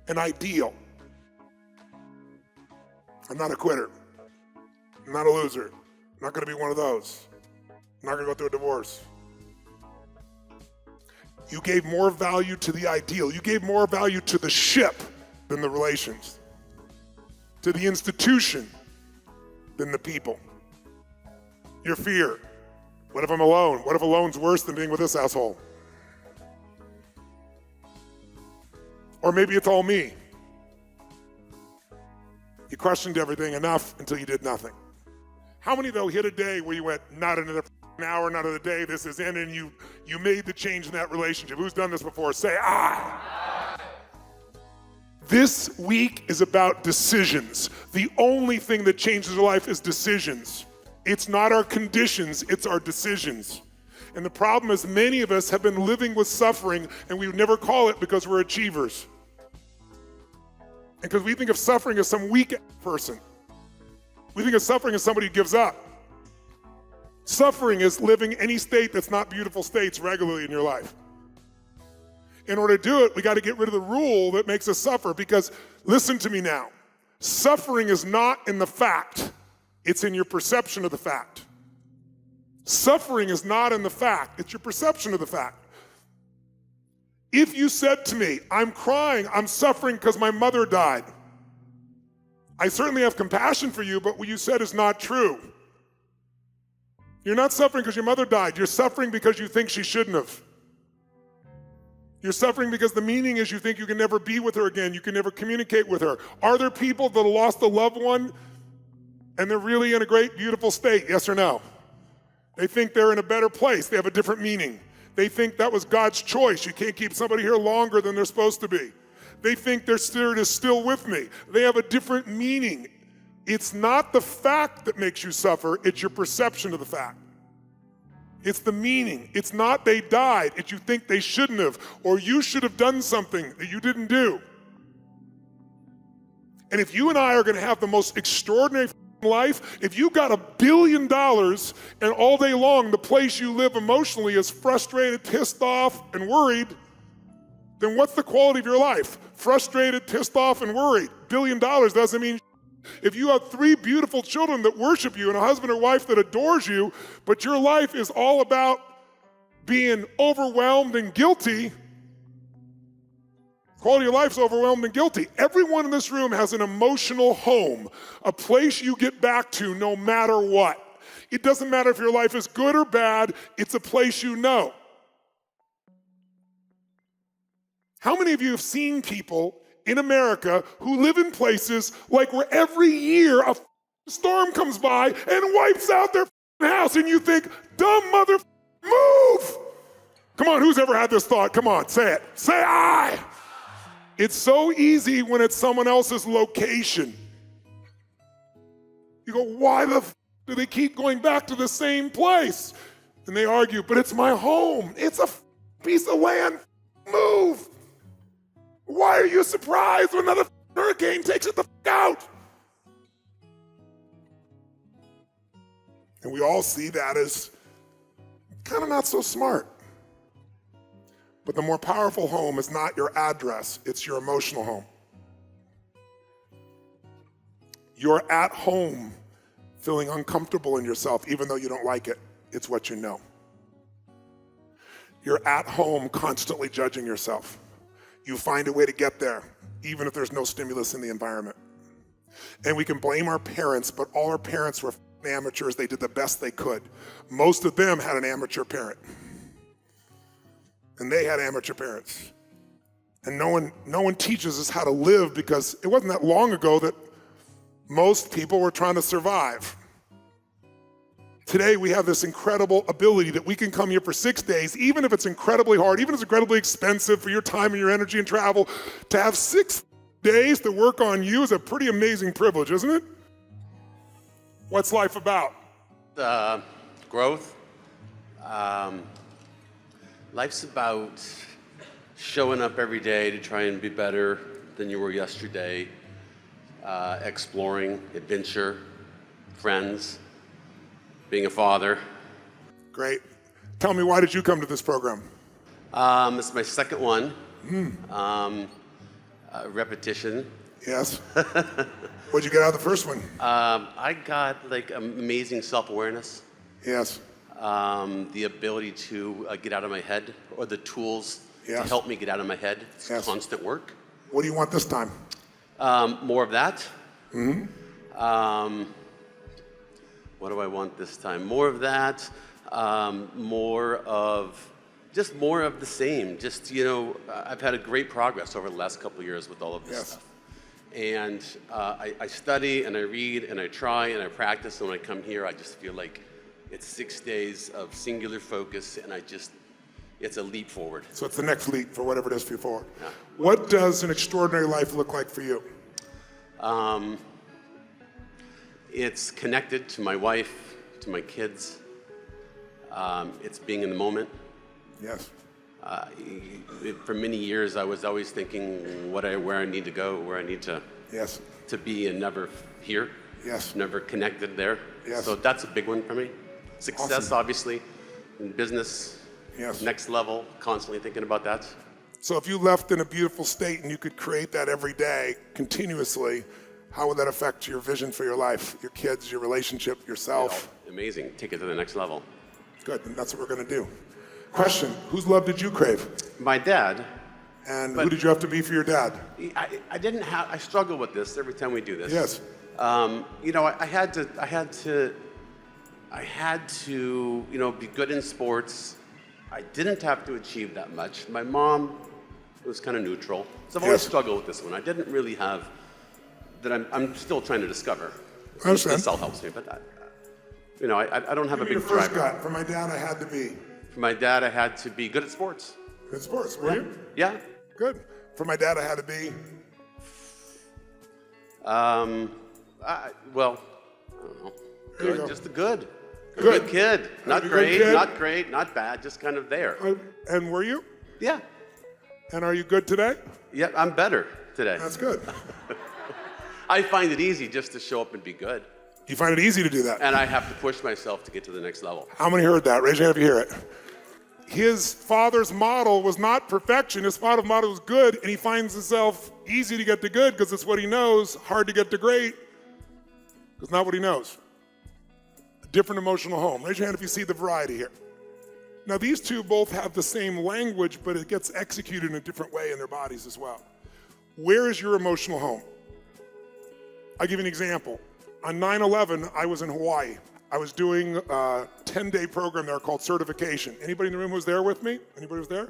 an ideal. I'm not a quitter. I'm not a loser. I'm not going to be one of those. I'm not going to go through a divorce. You gave more value to the ideal. You gave more value to the ship than the relations, to the institution than the people. Your fear. What if I'm alone? What if alone's worse than being with this asshole? Or maybe it's all me. You questioned everything enough until you did nothing. How many though hit a day where you went, not another hour, not another day, this is in, and you made the change in that relationship? Who's done this before? Say, I. This week is about decisions. The only thing that changes your life is decisions. It's not our conditions, it's our decisions. And the problem is many of us have been living with suffering and we never call it because we're achievers. And because we think of suffering as some weak person. We think of suffering as somebody who gives up. Suffering is living any state that's not beautiful states regularly in your life. In order to do it, we got to get rid of the rule that makes us suffer, because listen to me now. Suffering is not in the fact, it's in your perception of the fact. Suffering is not in the fact, it's your perception of the fact. If you said to me, I'm crying, I'm suffering because my mother died, I certainly have compassion for you, but what you said is not true. You're not suffering because your mother died. You're suffering because you think she shouldn't have. You're suffering because the meaning is you think you can never be with her again. You can never communicate with her. Are there people that lost a loved one and they're really in a great, beautiful state? Yes or no? They think they're in a better place. They have a different meaning. They think that was God's choice. You can't keep somebody here longer than they're supposed to be. They think their spirit is still with me. They have a different meaning. It's not the fact that makes you suffer, it's your perception of the fact. It's the meaning. It's not they died, it's you think they shouldn't have, or you should have done something that you didn't do. And if you and I are gonna have the most extraordinary life, if you got $1 billion and all day long the place you live emotionally is frustrated, pissed off, and worried, then what's the quality of your life? Frustrated, pissed off, and worried. $1 billion doesn't mean. If you have 3 beautiful children that worship you and a husband or wife that adores you, but your life is all about being overwhelmed and guilty, quality of life is overwhelmed and guilty. Everyone in this room has an emotional home, a place you get back to no matter what. It doesn't matter if your life is good or bad, it's a place you know. How many of you have seen people in America who live in places like where every year a storm comes by and wipes out their house and you think, dumb mother, move! Come on, who's ever had this thought? Come on, say it. Say I! It's so easy when it's someone else's location. You go, why the do they keep going back to the same place? And they argue, but it's my home. It's a piece of land. Move! Why are you surprised when another hurricane takes it the out? And we all see that as kind of not so smart. But the more powerful home is not your address, it's your emotional home. You're at home feeling uncomfortable in yourself, even though you don't like it. It's what you know. You're at home constantly judging yourself. You find a way to get there, even if there's no stimulus in the environment. And we can blame our parents, but all our parents were amateurs. They did the best they could. Most of them had an amateur parent. And they had amateur parents. And no one teaches us how to live, because it wasn't that long ago that most people were trying to survive. Today we have this incredible ability that we can come here for 6 days, even if it's incredibly hard, even if it's incredibly expensive for your time and your energy and travel. To have 6 days to work on you is a pretty amazing privilege, isn't it? What's life about? Growth. Life's about showing up every day to try and be better than you were yesterday, exploring, adventure, friends, being a father. Great. Tell me, why did you come to this program? It's my second one. Repetition. Yes. What'd you get out of the first one? I got like amazing self-awareness, Yes. the ability to get out of my head, or the tools to Yes. help me get out of my head. It's Yes. constant work. What do you want this time? More of that. What do I want this time? More of that. More of the same. Just, I've had a great progress over the last couple of years with all of this Yes. stuff. And I study and I read and I try and I practice. And when I come here, I just feel like it's 6 days of singular focus, and it's a leap forward. So it's the next leap for whatever it is for you forward. Yeah. What does an extraordinary life look like for you? It's connected to my wife, to my kids. It's being in the moment. Yes. For many years, I was always thinking where I need to go, where I need to Yes. be, and never here. Yes. Never connected there. Yes. So that's a big one for me. Success, Awesome. obviously, in business. Yes. Next level, constantly thinking about that. So if you left in a beautiful state and you could create that every day continuously, how would that affect your vision for your life, your kids, your relationship, yourself? Amazing. Take it to the next level. Good, and that's what we're going to do. Question, whose love did you crave? My dad. And who did you have to be for your dad? I struggle with this every time we do this. Yes. I had to, be good in sports. I didn't have to achieve that much. My mom was kind of neutral. So I've always Yes. struggled with this one. I didn't really have, that I'm still trying to discover. I understand. This all helps me, but I don't have a Give me big your first driver. gut. For my dad, I had to be. For my dad, I had to be good at sports. In sports, were you? Yeah. Good. For my dad, I had to be. I don't know. There you Good, go. just a good. Good. Good kid. Not a good great, kid. not great, not bad, just kind of there. And were you? Yeah. And are you good today? Yeah, I'm better today. That's good. I find it easy just to show up and be good. You find it easy to do that. And I have to push myself to get to the next level. How many heard that? Raise your hand if you hear it. His father's model was not perfection. His father's model was good, and he finds himself easy to get to good because it's what he knows, hard to get to great because not what he knows. A different emotional home. Raise your hand if you see the variety here. Now, these two both have the same language, but it gets executed in a different way in their bodies as well. Where is your emotional home? I'll give you an example. On 9/11, I was in Hawaii. I was doing a 10-day program there called certification. Anybody in the room who was there with me? Anybody was there?